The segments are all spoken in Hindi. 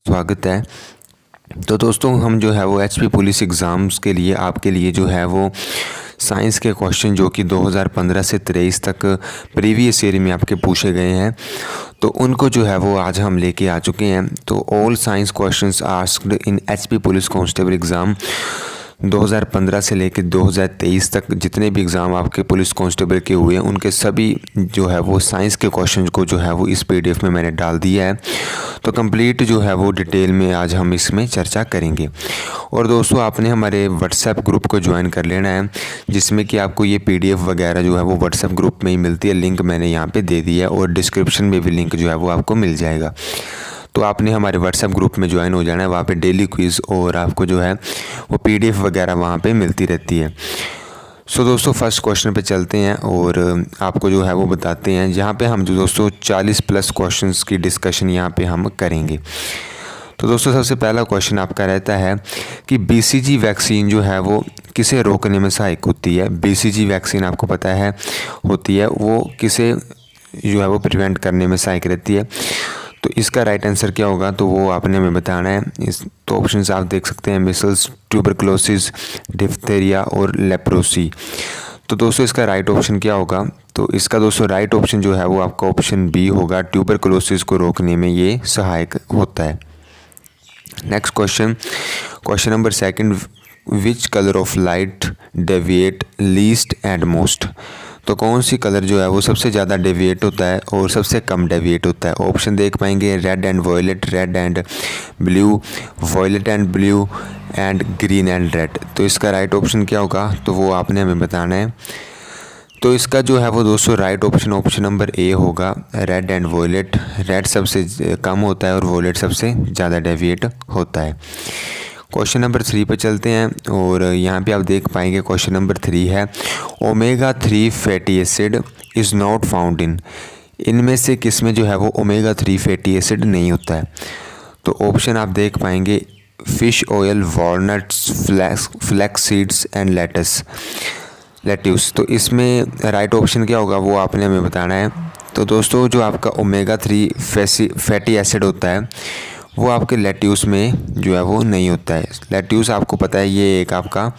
स्वागत है। तो दोस्तों हम जो है वो एचपी पुलिस एग्ज़ाम्स के लिए आपके लिए जो है वो साइंस के क्वेश्चन जो कि 2015 से 23 तक प्रीवियस ईयर में आपके पूछे गए हैं, तो उनको जो है वो आज हम लेके आ चुके हैं। तो all science questions asked in HP police constable exam 2015 से लेकर 2023 तक जितने भी एग्ज़ाम आपके पुलिस कांस्टेबल के हुए हैं उनके सभी जो है वो साइंस के क्वेश्चन को जो है वो इस पीडीएफ में मैंने डाल दिया है। तो कंप्लीट जो है वो डिटेल में आज हम इसमें चर्चा करेंगे। और दोस्तों आपने हमारे व्हाट्सएप ग्रुप को ज्वाइन कर लेना है, जिसमें कि आपको ये पीडीएफ वगैरह जो है वो व्हाट्सएप ग्रुप में ही मिलती है। लिंक मैंने यहाँ पे दे दिया है और डिस्क्रिप्शन में भी लिंक जो है वो आपको मिल जाएगा। तो आपने हमारे व्हाट्सएप ग्रुप में ज्वाइन हो जाना है। वहाँ पे डेली क्विज़ और आपको जो है वो पीडीएफ वगैरह वहाँ पे मिलती रहती है। सो दोस्तों फर्स्ट क्वेश्चन पे चलते हैं और आपको जो है वो बताते हैं, जहाँ पे हम जो दोस्तों 40 प्लस क्वेश्चंस की डिस्कशन यहाँ पे हम करेंगे। तो दोस्तों सबसे पहला क्वेश्चन आपका रहता है कि बीसीजी वैक्सीन जो है वो किसे रोकने में सहायक होती है। बीसीजी वैक्सीन आपको पता है होती है वो किसे जो है वो प्रिवेंट करने में सहायक रहती है। तो इसका राइट आंसर क्या होगा, तो वो आपने हमें बताना है। तो ऑप्शंस आप देख सकते हैं, मिसल्स, ट्यूबरक्लोसिस, डिप्थीरिया और लेप्रोसी। तो दोस्तों इसका राइट ऑप्शन क्या होगा, तो इसका दोस्तों राइट ऑप्शन जो है वो आपका ऑप्शन बी होगा। ट्यूबरक्लोसिस को रोकने में ये सहायक होता है। Next question number second, which colour of light deviate least and most. तो कौन सी कलर जो है वो सबसे ज़्यादा डेविएट होता है और सबसे कम डेविएट होता है। ऑप्शन देख पाएंगे, red and violet, red and blue, violet and blue and green and red. तो इसका राइट ऑप्शन क्या होगा, तो वो आपने हमें बताना है। तो इसका जो है वो दोस्तों राइट ऑप्शन नंबर ए होगा, रेड एंड वॉयलेट। रेड सबसे कम होता है और वॉयलेट सबसे ज़्यादा डेविएट होता है। क्वेश्चन नंबर 3 पे चलते हैं और यहाँ पे आप देख पाएंगे क्वेश्चन नंबर 3 है, omega 3 fatty acid is not found इन। इनमें से किस में जो है वो ओमेगा 3 फैटी एसिड नहीं होता है। तो ऑप्शन आप देख पाएंगे, fish oil, walnuts, flax seeds and lettuce. तो इसमें राइट ऑप्शन क्या होगा वो आपने हमें बताना है। तो दोस्तों जो आपका ओमेगा 3 फैटी एसिड होता है वो आपके लेट्यूस में जो है वो नहीं होता है। लेट्यूस आपको पता है ये एक आपका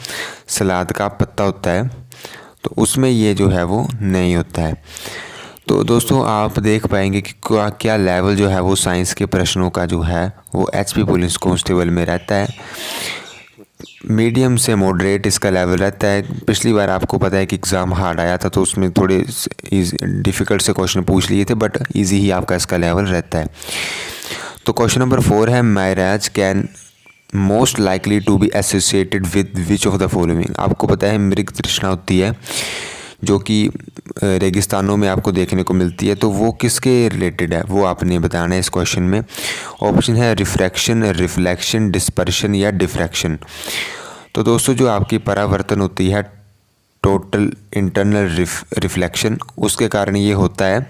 सलाद का पत्ता होता है, तो उसमें ये जो है वो नहीं होता है। तो दोस्तों आप देख पाएंगे कि क्या लेवल जो है वो साइंस के प्रश्नों का जो है वो एचपी पुलिस कांस्टेबल में रहता है। मीडियम से मॉडरेट इसका लेवल रहता है। पिछली बार आपको पता है कि एग्ज़ाम हार्ड आया था, तो उसमें थोड़े डिफ़िकल्ट से क्वेश्चन पूछ लिए थे, बट इजी ही आपका इसका लेवल रहता है। तो क्वेश्चन नंबर 4 है, mirage can most likely to be associated with which of the following. आपको पता है मृग तृष्णा होती है जो कि रेगिस्तानों में आपको देखने को मिलती है, तो वो किसके रिलेटेड है वो आपने बताना है इस क्वेश्चन में। ऑप्शन है रिफ्रैक्शन, रिफ्लेक्शन, डिस्पर्शन या डिफ्रैक्शन। तो दोस्तों जो आपकी परावर्तन होती है टोटल इंटरनल रिफ्लेक्शन, उसके कारण ये होता है।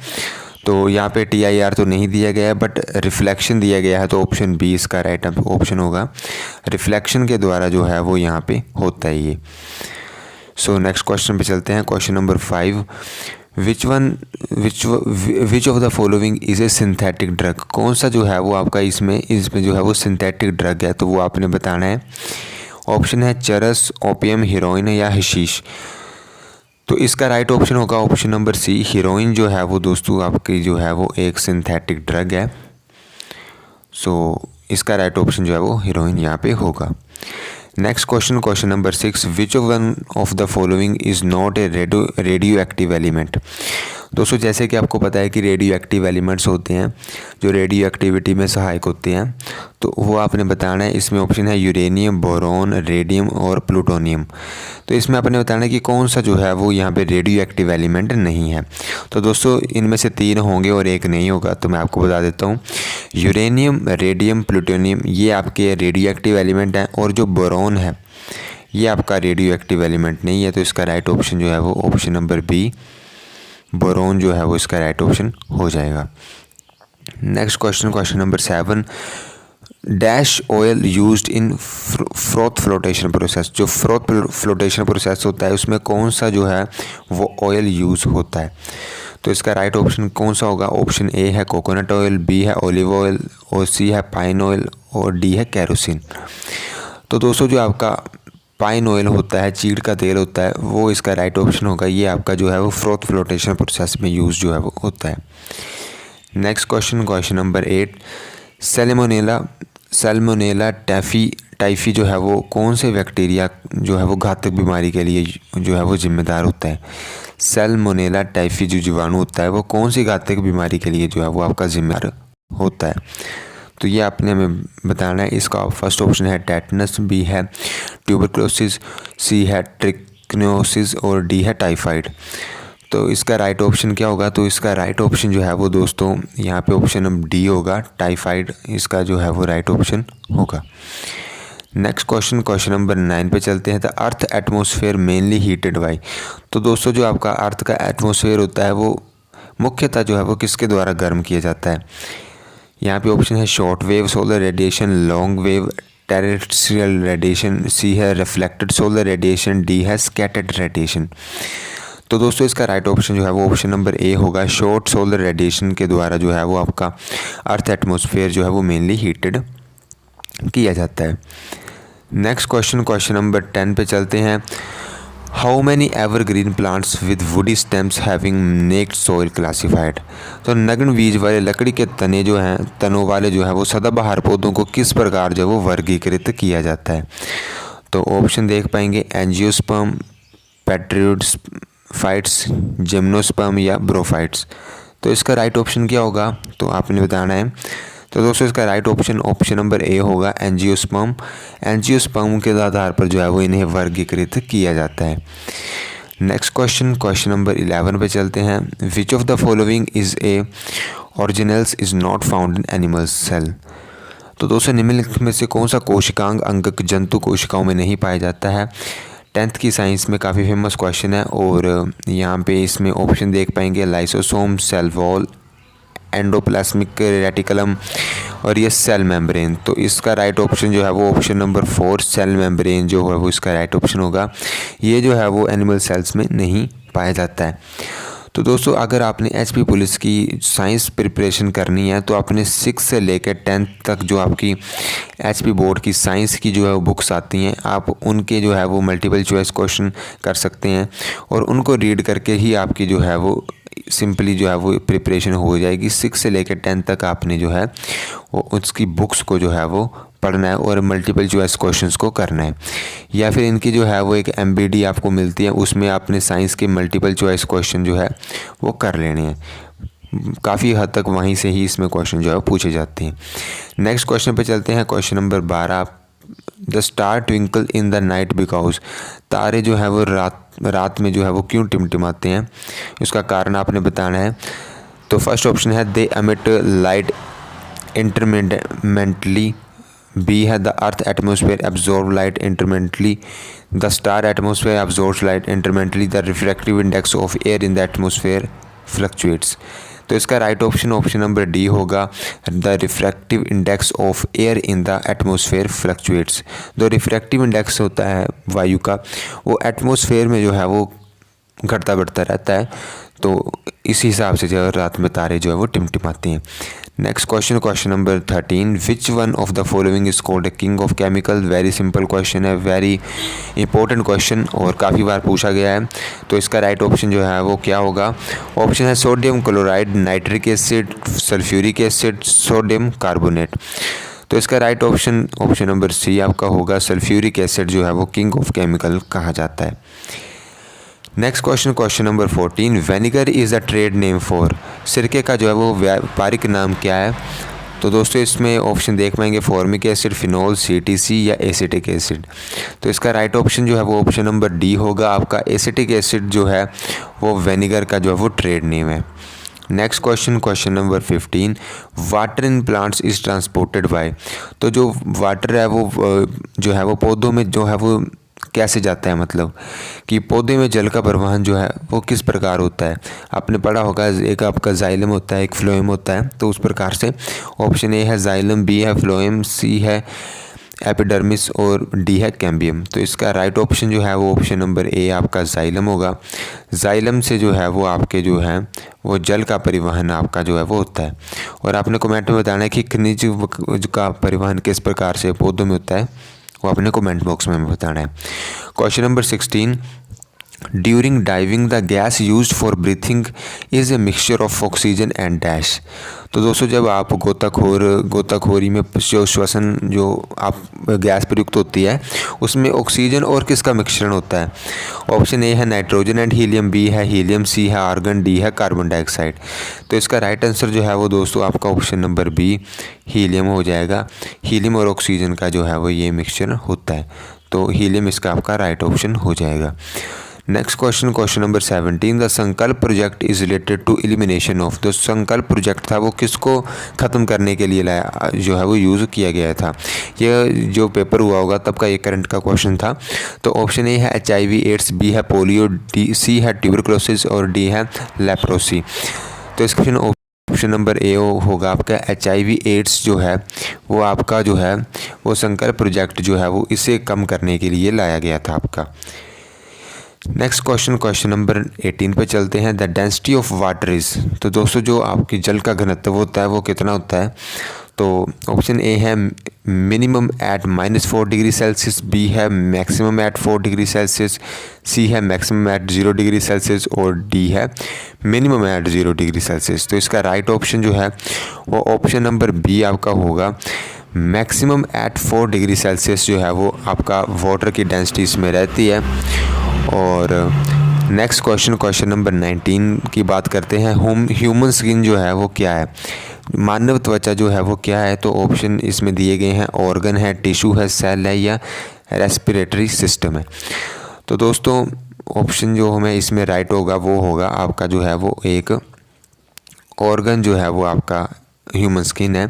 तो यहाँ पे TIR तो नहीं दिया गया है बट रिफ्लेक्शन दिया गया है, तो ऑप्शन बी इसका राइट ऑप्शन होगा। रिफ्लेक्शन के द्वारा जो है वो यहाँ पे होता है ये। सो नेक्स्ट क्वेश्चन पे चलते हैं। Question number 5, which of the following is A synthetic drug. कौन सा जो है वो आपका इसमें जो है वो सिंथेटिक ड्रग है, तो वो आपने बताना है। ऑप्शन है चरस, ओपियम, हीरोइन या हशीश। तो इसका राइट ऑप्शन होगा ऑप्शन नंबर सी, हीरोइन जो है वो दोस्तों आपकी जो है वो एक सिंथेटिक ड्रग है। सो इसका राइट ऑप्शन जो है वो हीरोइन यहाँ पे होगा। Next question number 6, which one of the following is not a radio active element. दोस्तों जैसे कि आपको पता है कि रेडियो एक्टिव एलिमेंट्स होते हैं जो रेडियो एक्टिविटी में सहायक होते हैं, तो वो आपने बताना है। इसमें ऑप्शन है यूरेनियम, बोरॉन, रेडियम और प्लूटोनियम। तो इसमें आपने बताना है कि कौन सा जो है वो यहाँ पे रेडियो एक्टिव एलिमेंट नहीं है। तो दोस्तों इनमें से 3 होंगे और एक नहीं होगा, तो मैं आपको बता देता हूँ। यूरेनियम, रेडियम, प्लूटोनियम ये आपके रेडियो एक्टिव एलिमेंट हैं, और जो बोरॉन है ये आपका रेडियो एक्टिव एलिमेंट नहीं है। तो इसका राइट ऑप्शन जो है वो ऑप्शन नंबर बी, बोरॉन जो है वो इसका राइट ऑप्शन हो जाएगा। Next question number 7, dash oil used in froth flotation process. जो फ्रोथ फ्लोटेशन प्रोसेस होता है उसमें कौन सा जो है वो ऑयल यूज़ होता है। तो इसका राइट ऑप्शन कौन सा होगा। ऑप्शन ए है कोकोनट ऑयल, बी है ऑलिव ऑयल, और सी है पाइन ऑयल, और डी है केरोसिन। तो दोस्तों जो आपका पाइन ऑयल होता है, चीड़ का तेल होता है, वो इसका राइट ऑप्शन होगा। ये आपका जो है वो फ्रोथ फ्लोटेशन प्रोसेस में यूज़ जो है वो होता है। Next question number 8, Salmonella typhi जो है वो कौन से बैक्टीरिया जो है वो घातक बीमारी के लिए जो है वो जिम्मेदार होता है। सैल्मोनेला टाइफी जो जीवाणु होता है वो कौन सी घातक बीमारी के लिए जो है वो आपका जिम्मेदार होता है। तो ये आपने हमें बताना है। इसका फर्स्ट ऑप्शन है टेटनस, बी है ट्यूबरक्लोसिस, सी है ट्रिक्नोसिस और डी है टाइफाइड। तो इसका राइट ऑप्शन क्या होगा? तो इसका राइट ऑप्शन जो है वो दोस्तों यहाँ पे ऑप्शन नंबर डी होगा, टाइफाइड इसका जो है वो राइट ऑप्शन होगा। नेक्स्ट क्वेश्चन नंबर 9 पे चलते हैं। The earth atmosphere mainly heated bye. तो दोस्तों जो आपका अर्थ का एटमॉस्फेयर होता है वो मुख्यतः जो है वो किसके द्वारा गर्म किया जाता है। यहाँ पे ऑप्शन है short wave solar radiation, long wave terrestrial radiation, C है रिफ्लेक्टेड सोलर रेडिएशन, डी है स्कैटर्ड रेडिएशन। तो दोस्तों इसका राइट ऑप्शन जो है वो ऑप्शन नंबर ए होगा, शॉर्ट सोलर रेडिएशन के द्वारा जो है वो आपका अर्थ एटमॉस्फेयर जो है वो मेनली हीटेड किया जाता है। नेक्स्ट क्वेश्चन नंबर 10 पे चलते हैं। How many evergreen plants with woody stems having naked soil classified. तो नग्न बीज वाले लकड़ी के तनों वाले जो है वो सदाबहार पौधों को किस प्रकार जो है वो वर्गीकृत किया जाता है। तो ऑप्शन देख पाएंगे एंजियोस्पर्म, पेट्रियोडफाइट्स, जिम्नोस्पर्म या ब्रोफाइट्स। तो इसका राइट ऑप्शन क्या होगा? तो आपने बताना है। तो दोस्तों इसका राइट ऑप्शन नंबर ए होगा एंजियोस्पर्म। एंजियोस्पर्म के आधार पर जो है वो इन्हें वर्गीकृत किया जाता है। नेक्स्ट क्वेश्चन नंबर 11 पे चलते हैं। Which of the following is a originals is not found in animal cell. तो दोस्तों निम्नलिखित में से कौन सा कोशिकांग अंगक जंतु कोशिकाओं में नहीं पाया जाता है। 10th की साइंस में काफ़ी फेमस क्वेश्चन है और यहाँ पे इसमें ऑप्शन देख पाएंगे lysosome, cell wall, endoplasmic reticulum और ये सेल मेम्ब्रेन। तो इसका राइट ऑप्शन जो है वो ऑप्शन नंबर 4 सेल मेम्ब्रेन जो है वो इसका राइट ऑप्शन होगा। ये जो है वो एनिमल सेल्स में नहीं पाया जाता है। तो दोस्तों अगर आपने एचपी पुलिस की साइंस प्रिपरेशन करनी है तो आपने 6 से लेकर 10th तक जो आपकी एचपी बोर्ड की साइंस की जो है वो बुक्स आती हैं, आप उनके जो है वो मल्टीपल चॉइस क्वेश्चन कर सकते हैं और उनको रीड करके ही आपकी जो है वो सिंपली जो है वो प्रिपरेशन हो जाएगी। 6 से लेकर 10 तक आपने जो है वो उसकी बुक्स को जो है वो पढ़ना है और मल्टीपल चॉइस क्वेश्चंस को करना है। या फिर इनकी जो है वो एक एमबीडी आपको मिलती है, उसमें आपने साइंस के मल्टीपल चॉइस क्वेश्चन जो है वो कर लेने हैं। काफ़ी हद तक वहीं से ही इसमें क्वेश्चन जो है पूछे जाते हैं। नेक्स्ट क्वेश्चन पे चलते हैं। Question number 12, the star twinkle in the night because. तारे जो है वो रात में जो है वो क्यों टिमटिमाते हैं, उसका कारण आपने बताना है। तो फर्स्ट ऑप्शन है they emit light intermittently, B है the earth atmosphere absorb light intermittently, the star atmosphere absorbs light intermittently, the refractive index of air in the atmosphere fluctuates. तो इसका राइट ऑप्शन नंबर डी होगा, the refractive index of air in the atmosphere fluctuates. जो रिफ्रैक्टिव इंडेक्स होता है वायु का, वो एटमॉस्फेयर में जो है वो घटता बढ़ता रहता है। तो इसी हिसाब से जो है रात में तारे जो है वो टिमटिमाते हैं। Next question number 13, which one of the following is called king of chemical. Very simple question है, वेरी इंपॉर्टेंट क्वेश्चन और काफ़ी बार पूछा गया है। तो इसका राइट ऑप्शन जो है वो क्या होगा? ऑप्शन है sodium chloride, nitric acid, sulphuric acid, sodium carbonate. तो इसका राइट ऑप्शन नंबर सी आपका होगा, सल्फ्यूरिक एसिड जो है वो किंग ऑफ केमिकल कहा जाता है। Next question number 14, vinegar is a trade name for. सिरके का जो है वो व्यापारिक नाम क्या है? तो दोस्तों इसमें ऑप्शन देख पाएंगे फॉर्मिक एसिड, फिनोल, सीटीसी या एसिटिक एसिड। तो इसका राइट ऑप्शन जो है वो ऑप्शन नंबर डी होगा आपका, एसिटिक एसिड जो है वो वेनिगर का जो है वो ट्रेड नेम है। Next question number 15, water in plants is transported by. तो जो वाटर है वो जो है वो पौधों में जो है वो कैसे जाता है, मतलब कि पौधे में जल का परिवहन जो है वो किस प्रकार होता है। आपने पढ़ा होगा एक आपका जाइलम होता है, एक फ्लोएम होता है। तो उस प्रकार से ऑप्शन ए है जाइलम, बी है फ्लोएम, सी है एपिडर्मिस और डी है कैम्बियम। तो इसका राइट ऑप्शन जो है वो ऑप्शन नंबर ए आपका जाइलम होगा। जाइलम से जो है वो आपके जो है वो जल का परिवहन आपका जो है वो होता है। और आपने कमेंट में बताना है कि खनिज का परिवहन किस प्रकार से पौधों में होता है, वो आपने कमेंट बॉक्स में बताना है। Question number 16, during diving the gas used for breathing is a mixture of oxygen and dash. तो दोस्तों जब आप गोताखोरी में जो श्वसन जो आप गैस प्रयुक्त होती है उसमें ऑक्सीजन और किसका मिश्रण होता है। ऑप्शन ए है नाइट्रोजन एंड हीलियम, बी है हीलियम, सी है आर्गन, डी है कार्बन डाइऑक्साइड। तो इसका राइट आंसर जो है वो दोस्तों आपका ऑप्शन नंबर बी हीलियम हो जाएगा। हीलियम और ऑक्सीजन का जो है वो ये मिक्सचर होता है, तो हीलियम इसका आपका राइट ऑप्शन हो जाएगा। Next question, question number 17, the Sankalp project is related to elimination of. जो संकल्प प्रोजेक्ट था वो किसको ख़त्म करने के लिए लाया जो है वो यूज़ किया गया था। यह जो पेपर हुआ होगा तब का ये करंट का क्वेश्चन था। तो ऑप्शन ए है HIV एड्स, बी है पोलियो, डी सी है ट्यूबरक्लोसिस और डी है लेप्रोसी। तो इस क्वेश्चन ऑप्शन नंबर ए होगा आपका HIV एड्स जो है वो आपका जो है वो संकल्प प्रोजेक्ट जो है वो इसे कम करने के लिए लाया गया था आपका। नेक्स्ट क्वेश्चन, क्वेश्चन नंबर 18 पे चलते हैं। The density of water is. तो दोस्तों जो आपकी जल का घनत्व होता है वो कितना होता है। तो ऑप्शन ए है minimum at -4 degree Celsius, B है maximum at 4 degree Celsius, C है मैक्सिमम एट 0 डिग्री सेल्सियस और डी है मिनिमम एट 0 डिग्री सेल्सियस। तो इसका राइट ऑप्शन जो है वो ऑप्शन नंबर बी आपका होगा। मैक्सिमम एट 4 डिग्री सेल्सियस जो है वो आपका वाटर की डेंसिटी इसमें रहती है। और नेक्स्ट क्वेश्चन, क्वेश्चन नंबर 19 की बात करते हैं। ह्यूमन स्किन जो है वो क्या है, मानव त्वचा जो है वो क्या है। तो ऑप्शन इसमें दिए गए हैं, ऑर्गन है, टिश्यू है, सेल है या रेस्पिरेटरी सिस्टम है। तो दोस्तों ऑप्शन जो हमें इसमें राइट होगा वो होगा आपका जो है वो एक ऑर्गन जो है वो आपका ह्यूमन स्किन है।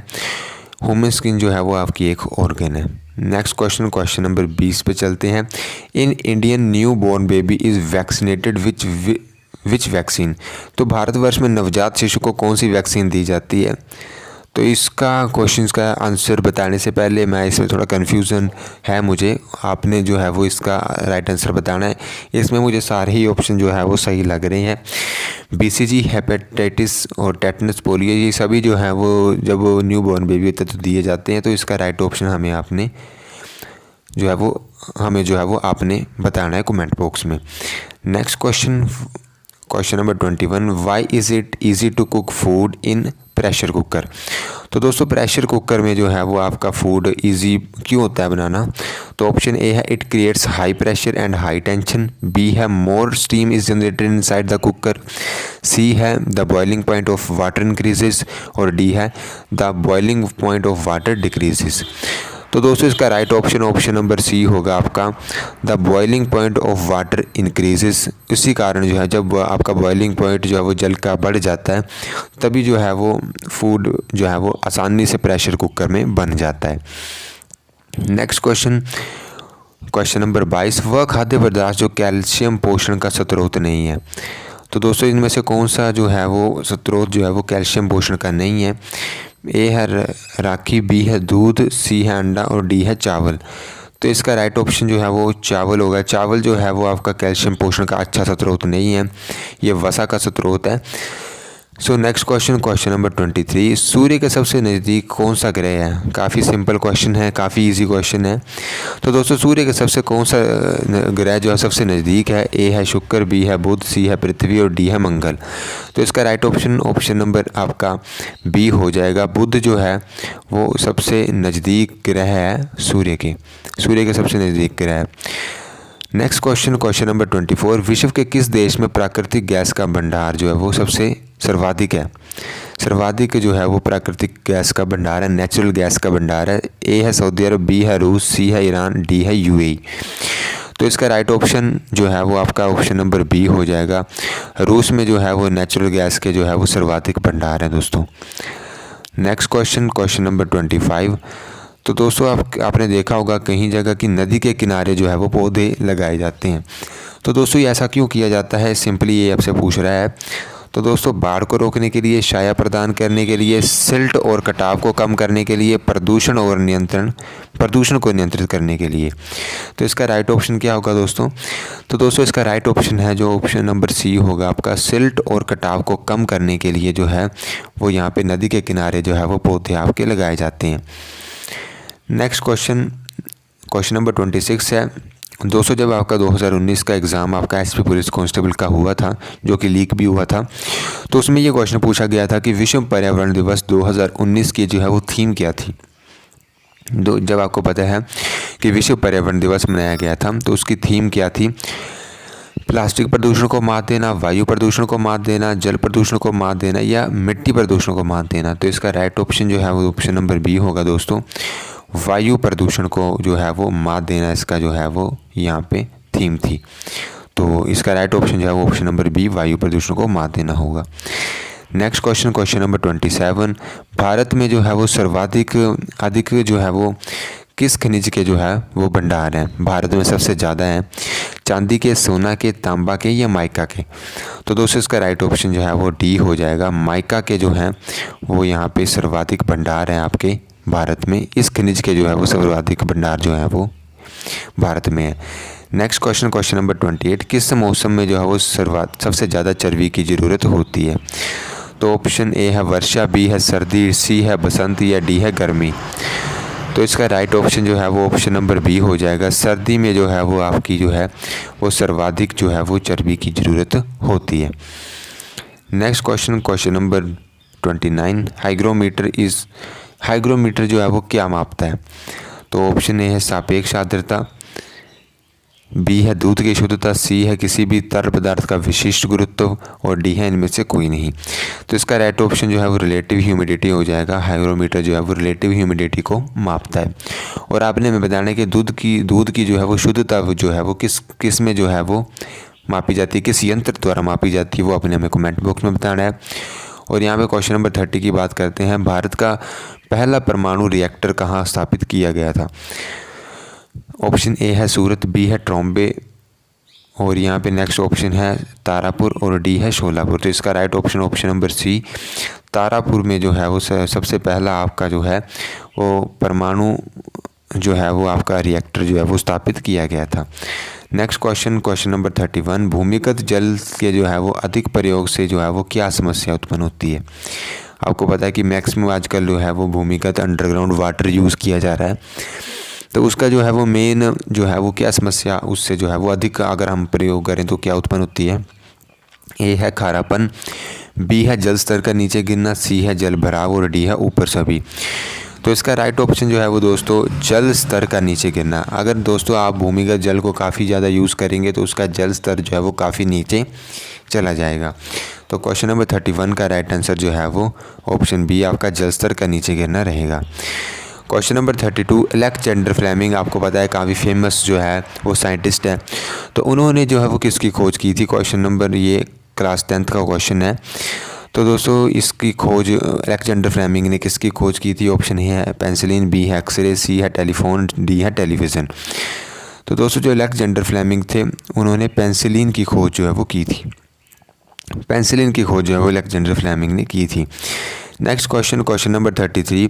ह्यूमन स्किन जो है वो आपकी एक ऑर्गन है। नेक्स्ट क्वेश्चन, क्वेश्चन नंबर 20 पे चलते हैं। In Indian new born baby is vaccinated which vaccine. तो भारतवर्ष में नवजात शिशु को कौन सी वैक्सीन दी जाती है। तो इसका क्वेश्चन का आंसर बताने से पहले मैं इसमें थोड़ा कन्फ्यूज़न है मुझे, आपने जो है वो इसका राइट आंसर बताना है। इसमें मुझे सारे ही ऑप्शन जो है वो सही लग रहे हैं। BCG, हेपेटाइटिस और टेटनस, पोलियो, ये सभी जो है वो जब न्यू बॉर्न बेबी होता है तो दिए जाते हैं। तो इसका राइट ऑप्शन हमें आपने जो है वो आपने बताना है कमेंट बॉक्स में। Next question, question number 21, why is it easy to cook food in pressure cooker. तो दोस्तों प्रेशर कुकर में जो है वो आपका फूड इजी क्यों होता है बनाना। तो ऑप्शन ए है it creates high pressure and high tension, B है more steam is generated inside the cooker, C है the boiling point of water increases और डी है the boiling point of water decreases. तो दोस्तों इसका राइट ऑप्शन नंबर सी होगा आपका the boiling point of water increases. इसी कारण जो है जब आपका बॉइलिंग पॉइंट जो है वो जल का बढ़ जाता है तभी जो है वो फूड जो है वो आसानी से प्रेशर कुकर में बन जाता है। नेक्स्ट क्वेश्चन, क्वेश्चन नंबर 22, वह खाद्य पदार्थ जो कैल्शियम पोषण का स्रोत नहीं है। तो दोस्तों इनमें से कौन सा जो है वो स्रोत जो है वो कैल्शियम पोषण का नहीं है। ए है राखी, बी है दूध, सी है अंडा और डी है चावल। तो इसका राइट ऑप्शन जो है वो चावल होगा। चावल जो है वो आपका कैल्शियम पोषण का अच्छा स्रोत नहीं है, ये वसा का स्रोत है। So next question, question number 23, सूर्य के सबसे नज़दीक कौन सा ग्रह है। काफ़ी सिंपल क्वेश्चन है, काफ़ी इजी क्वेश्चन है। तो दोस्तों सूर्य के सबसे कौन सा ग्रह जो है सबसे नज़दीक है। ए है शुक्र, बी है बुध, सी है पृथ्वी और डी है मंगल। तो इसका राइट ऑप्शन नंबर आपका बी हो जाएगा। बुध जो है वो सबसे नज़दीक ग्रह है सूर्य के सबसे नज़दीक ग्रह है। नेक्स्ट क्वेश्चन, क्वेश्चन नंबर 24, विश्व के किस देश में प्राकृतिक गैस का भंडार जो है वो सबसे सर्वाधिक है। सर्वाधिक जो है वो प्राकृतिक गैस का भंडार है, नेचुरल गैस का भंडार है। ए है सऊदी अरब, बी है रूस, सी है ईरान, डी है UAE। तो इसका राइट ऑप्शन जो है वो आपका ऑप्शन नंबर बी हो जाएगा। रूस में जो है वो नेचुरल गैस के जो है वो सर्वाधिक भंडार हैं दोस्तों। नेक्स्ट क्वेश्चन, क्वेश्चन नंबर 25, तो दोस्तों आपने देखा होगा कहीं जगह की नदी के किनारे जो है वो पौधे लगाए जाते हैं। तो दोस्तों ये ऐसा क्यों किया जाता है, सिंपली ये आपसे पूछ रहा है। तो दोस्तों बाढ़ को रोकने के लिए, छाया प्रदान करने के लिए, सिल्ट और कटाव को कम करने के लिए, प्रदूषण को नियंत्रित करने के लिए। तो इसका राइट ऑप्शन क्या होगा दोस्तों? तो दोस्तों इसका राइट ऑप्शन है जो ऑप्शन नंबर सी होगा आपका, सिल्ट और कटाव को कम करने के लिए जो है वो यहाँ पे नदी के किनारे जो है वो पौधे आपके लगाए जाते हैं। नेक्स्ट क्वेश्चन नंबर 26 है दोस्तों, जब आपका 2019 का एग्ज़ाम आपका एसपी पुलिस कांस्टेबल का हुआ था, जो कि लीक भी हुआ था, तो उसमें ये क्वेश्चन पूछा गया था कि विश्व पर्यावरण दिवस 2019 की जो है वो थीम क्या थी। जब आपको पता है कि विश्व पर्यावरण दिवस मनाया गया था तो उसकी थीम क्या थी? प्लास्टिक प्रदूषण को मात देना, वायु प्रदूषण को मात देना, जल प्रदूषण को मात देना या मिट्टी प्रदूषण को मात देना। तो इसका राइट ऑप्शन जो है वो ऑप्शन नंबर बी होगा दोस्तों, वायु प्रदूषण को जो है वो मात देना, इसका जो है वो यहाँ पे थीम थी। तो इसका राइट ऑप्शन जो है वो ऑप्शन नंबर बी, वायु प्रदूषण को मात देना होगा। नेक्स्ट क्वेश्चन नंबर 27, भारत में जो है वो सर्वाधिक अधिक जो है वो किस खनिज के जो है वो भंडार हैं? भारत में सबसे ज़्यादा हैं चांदी के, सोना के, तांबा के या माइका के? तो दोस्तों इसका राइट ऑप्शन जो है वो डी हो जाएगा, माइका के जो हैं वो यहाँ पे सर्वाधिक भंडार हैं आपके भारत में। इस खनिज के जो है वो सर्वाधिक भंडार जो है वो भारत में है। नेक्स्ट क्वेश्चन नंबर 28, किस मौसम में जो है वो सबसे ज़्यादा चर्बी की ज़रूरत होती है? तो ऑप्शन ए है वर्षा, बी है सर्दी, सी है बसंत या डी है गर्मी। तो इसका राइट ऑप्शन जो है वो ऑप्शन नंबर बी हो जाएगा, सर्दी में जो है वो आपकी जो है वो सर्वाधिक जो है वो चर्बी की ज़रूरत होती है। नेक्स्ट क्वेश्चन नंबर 29, हाइग्रोमीटर जो है वो क्या मापता है? तो ऑप्शन ए है सापेक्ष आर्द्रता, बी है दूध की शुद्धता, सी है किसी भी तरल पदार्थ का विशिष्ट गुरुत्व और डी है इनमें से कोई नहीं। तो इसका राइट ऑप्शन जो है वो रिलेटिव ह्यूमिडिटी हो जाएगा। हाइग्रोमीटर जो है वो रिलेटिव ह्यूमिडिटी को मापता है। और आपने हमें बताना है कि दूध की जो है वो शुद्धता जो है वो किस में जो है वो मापी जाती है, किस यंत्र द्वारा मापी जाती है, वो आपने हमें कमेंट बॉक्स में बताना है। और यहाँ पे क्वेश्चन नंबर 30 की बात करते हैं, भारत का पहला परमाणु रिएक्टर कहाँ स्थापित किया गया था? ऑप्शन ए है सूरत, बी है ट्रॉम्बे और यहाँ पे नेक्स्ट ऑप्शन है तारापुर और डी है शोलापुर। तो इसका right option number C, Tarapur में जो है वो सबसे पहला आपका जो है वो परमाणु जो है वो आपका रिएक्टर जो है वो स्थापित किया गया था। नेक्स्ट क्वेश्चन नंबर 31, भूमिगत जल के जो है वो अधिक प्रयोग से जो है वो क्या समस्या उत्पन्न होती है? आपको पता है कि मैक्सिमम आजकल जो है वो भूमिगत अंडरग्राउंड वाटर यूज़ किया जा रहा है, तो उसका जो है वो मेन जो है वो क्या समस्या उससे जो है वो अधिक अगर हम प्रयोग करें तो क्या उत्पन्न होती है? ए है खारापन, बी है जल स्तर का नीचे गिरना, सी है जल भराव और डी है ऊपर सभी। तो इसका राइट ऑप्शन जो है वो दोस्तों जल स्तर का नीचे गिरना। अगर दोस्तों आप भूमिगत जल को काफ़ी ज़्यादा यूज़ करेंगे तो उसका जल स्तर जो है वो काफ़ी नीचे चला जाएगा। तो क्वेश्चन नंबर 31 का राइट आंसर जो है वो ऑप्शन बी आपका जल स्तर का नीचे गिरना रहेगा। क्वेश्चन नंबर 32, अलेक्जेंडर फ्लेमिंग आपको पता है काफ़ी फेमस जो है वो साइंटिस्ट है, तो उन्होंने जो है वो किसकी खोज की थी? क्वेश्चन नंबर ये क्लास 10th का क्वेश्चन है। तो दोस्तों इसकी खोज अलेक्जेंडर फ्लेमिंग ने किसकी खोज की थी? ऑप्शन ए है पेंसिलिन, बी है एक्सरे, सी है टेलीफोन, डी है टेलीविज़न। तो दोस्तों जो अलेक्जेंडर फ्लेमिंग थे उन्होंने पेंसिलिन की खोज जो है वो की थी। पेंसिलिन की खोज जो है वो अलेक्जेंडर फ्लेमिंग ने की थी। नेक्स्ट क्वेश्चन नंबर 33,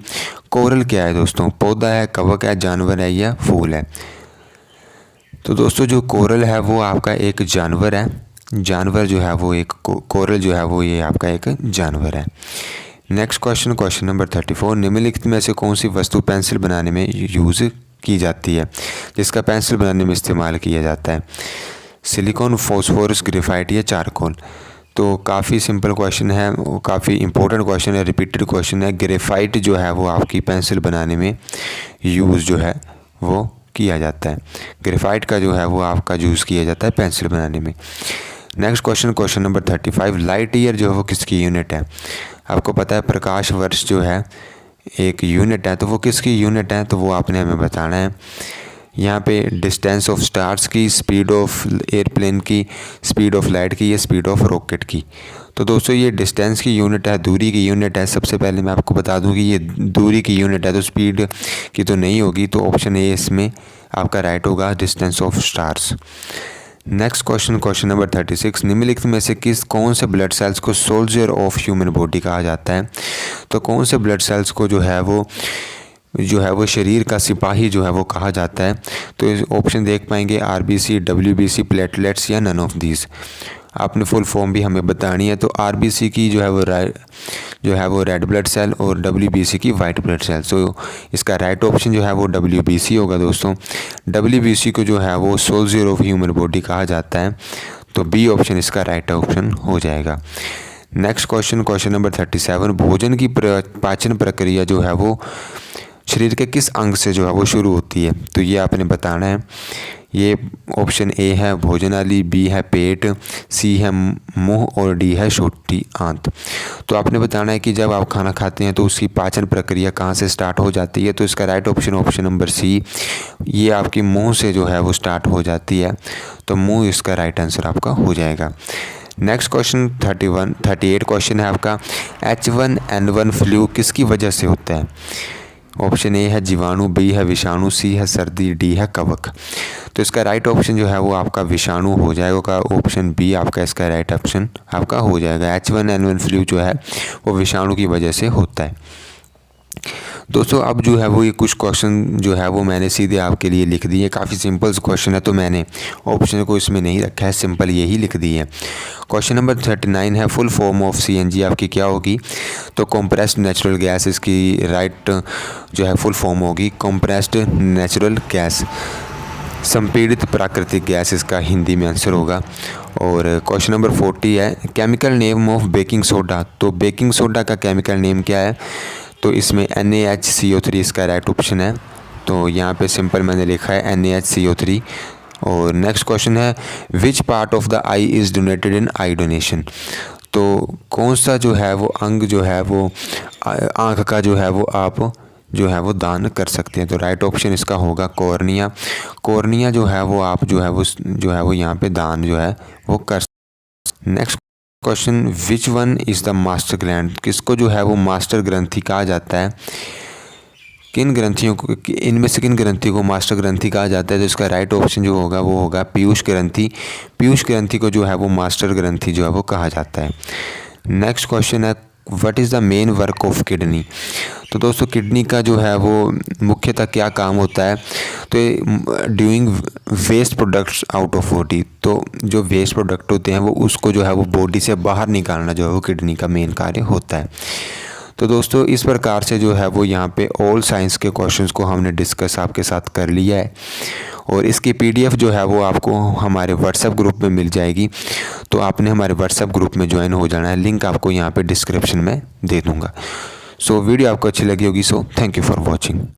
कोरल क्या है दोस्तों? पौधा है, कवक है, जानवर है या फूल है? तो दोस्तों जो कोरल है वो आपका एक जानवर है। जानवर जो है वो एक कोरल जो है वो ये आपका एक जानवर है। नेक्स्ट क्वेश्चन नंबर 34, निम्नलिखित में से कौन सी वस्तु पेंसिल बनाने में यूज़ की जाती है, जिसका पेंसिल बनाने में इस्तेमाल किया जाता है? सिलिकॉन, फॉस्फोरस, ग्रेफाइट या चारकोल? तो काफ़ी सिंपल क्वेश्चन है, वो काफ़ी इंपॉर्टेंट क्वेश्चन है, रिपीटेड क्वेश्चन है। ग्रेफाइट जो है वो आपकी पेंसिल बनाने में यूज़ जो है वो किया जाता है। ग्रेफाइट का जो है वो आपका यूज़ किया जाता है पेंसिल बनाने में। Next question number 35, light year जो है वो किसकी यूनिट है? आपको पता है प्रकाश वर्ष जो है एक यूनिट है, तो वो किसकी यूनिट है? तो वो आपने हमें बताना है। यहाँ पे डिस्टेंस ऑफ स्टार्स की, स्पीड ऑफ एयरप्लेन की, स्पीड ऑफ लाइट की या स्पीड ऑफ रॉकेट की? तो दोस्तों ये डिस्टेंस की यूनिट है, दूरी की यूनिट है। सबसे पहले मैं आपको बता दूं कि ये दूरी की यूनिट है, तो स्पीड की तो नहीं होगी। तो ऑप्शन ए इसमें आपका राइट होगा, distance of stars. Next question number 36, निम्नलिखित में से कौन से ब्लड सेल्स को सोल्जर ऑफ ह्यूमन बॉडी कहा जाता है। तो कौन से ब्लड सेल्स को जो है वो शरीर का सिपाही जो है वो कहा जाता है। तो ऑप्शन देख पाएंगे आरबीसी, डब्ल्यूबीसी, प्लेटलेट्स या नन ऑफ दीज। आपने फुल फॉर्म भी हमें बतानी है। तो आरबीसी की जो है वो रेड ब्लड सेल और डब्ल्यूबीसी की वाइट ब्लड सेल। तो इसका राइट ऑप्शन जो है वो डब्ल्यूबीसी होगा दोस्तों। डब्ल्यूबीसी को जो है वो सोल्जर ऑफ ह्यूमन बॉडी कहा जाता है। तो बी ऑप्शन इसका राइट ऑप्शन हो जाएगा। नेक्स्ट क्वेश्चन नंबर 37, भोजन की पाचन प्रक्रिया जो है वो शरीर के किस अंग से जो है वो शुरू होती है। तो ये आपने बताना है। ये ऑप्शन ए है भोजनाली, बी है पेट, सी है मुंह और डी है छोटी आंत। तो आपने बताना है कि जब आप खाना खाते हैं तो उसकी पाचन प्रक्रिया कहाँ से स्टार्ट हो जाती है। तो इसका राइट ऑप्शन नंबर सी, ये आपकी मुंह से जो है वो स्टार्ट हो जाती है। तो मुंह इसका राइट आंसर आपका हो जाएगा। नेक्स्ट क्वेश्चन 38 क्वेश्चन है आपका, H1N1 फ्लू किसकी वजह से होता है। ऑप्शन ए है जीवाणु, बी है विषाणु, सी है सर्दी, डी है कवक। तो इसका राइट ऑप्शन जो है वो आपका विषाणु हो जाएगा। ऑप्शन बी आपका इसका राइट ऑप्शन आपका हो जाएगा। H1N1 फ्लू जो है वो विषाणु की वजह से होता है। दोस्तों अब जो है वो ये कुछ क्वेश्चन जो है वो मैंने सीधे आपके लिए लिख दिए। काफ़ी सिंपल क्वेश्चन है तो मैंने ऑप्शन को इसमें नहीं रखा है, सिंपल यही लिख दी है। क्वेश्चन नंबर 39 है, फुल फॉर्म ऑफ सीएनजी आपकी क्या होगी। तो कंप्रेस्ड नेचुरल गैस इसकी राइट जो है फुल फॉर्म होगी, कंप्रेस्ड नेचुरल गैस, संपीड़ित प्राकृतिक गैस इसका हिंदी में आंसर होगा। और क्वेश्चन नंबर 40 है, chemical name of baking soda. तो बेकिंग सोडा का केमिकल नेम क्या है। तो इसमें NaHCO3 इसका राइट ऑप्शन है। तो यहाँ पे सिंपल मैंने लिखा है NaHCO3। और नेक्स्ट क्वेश्चन है, which part of the I is donated in I donation. तो कौन सा जो है वो अंग जो है वो आँख का जो है वो आप जो है वो दान कर सकते हैं। तो राइट ऑप्शन इसका होगा कॉर्निया। कॉर्निया जो है वो आप जो है वो यहाँ पे दान जो है वो कर। Next question, which one is the master gland. किसको जो है वो मास्टर ग्रंथि कहा जाता है। किन ग्रंथियों को, इनमें से किन ग्रंथि को मास्टर ग्रंथि कहा जाता है। तो इसका राइट ऑप्शन जो होगा वो होगा पीयूष ग्रंथि। पीयूष ग्रंथि को जो है वो मास्टर ग्रंथि जो है वो कहा जाता है। नेक्स्ट क्वेश्चन है, what is the main work of kidney. तो दोस्तों किडनी का जो है वो मुख्यतः क्या काम होता है। तो doing waste products out of body. तो जो वेस्ट प्रोडक्ट होते हैं वो उसको जो है वो बॉडी से बाहर निकालना जो है वो किडनी का मेन कार्य होता है। तो दोस्तों इस प्रकार से जो है वो यहाँ पे ऑल साइंस के क्वेश्चंस को हमने डिस्कस आपके साथ कर लिया है। और इसकी PDF जो है वो आपको हमारे व्हाट्सएप ग्रुप में मिल जाएगी। तो आपने हमारे व्हाट्सएप ग्रुप में ज्वाइन हो जाना है, लिंक आपको यहाँ पे डिस्क्रिप्शन में दे दूँगा। सो वीडियो आपको अच्छी लगी होगी। So thank you for watching.